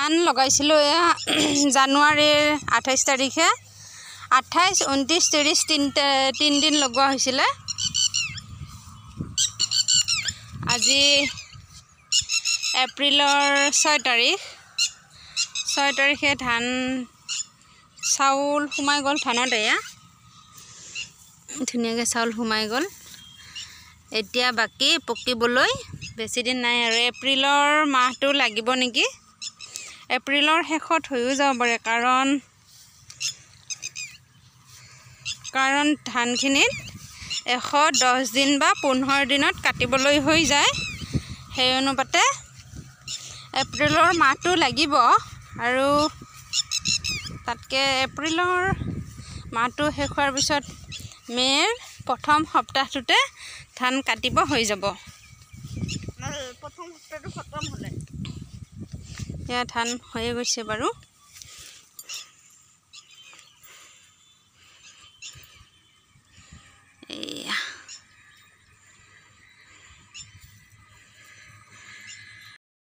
ধান লগাইছিলোঁ জানুৱাৰীৰ 28 তাৰিখে 28, 29, 30 তিনিদিন লগোৱা হৈছিলে। আজি এপ্ৰিলৰ 6 তাৰিখে ধান চাউল সোমাই গ'ল। ধানত এয়া ধুনীয়াকৈ চাউল সোমাই গ'ল। এতিয়া বাকী পকিবলৈ বেছি দিন নাই আৰু এপ্ৰিলৰ মাহটো লাগিব নেকি। এপ্ৰিলৰ শেষত হৈও যাব পাৰে কাৰণ ধানখিনিত 110 দিন বা 15 দিনত কাটিবলৈ হৈ যায়। সেই অনুপাতে এপ্ৰিলৰ মাহটো লাগিব আৰু তাতকৈ এপ্ৰিলৰ মাহটো শেষ হোৱাৰ পিছত মে'ৰ প্ৰথম সপ্তাহটোতে ধান কাটিব হৈ যাব। প্ৰথম সপ্তাহটো খতম হ'লে এয়া ধান হৈয়ে গৈছে বাৰু।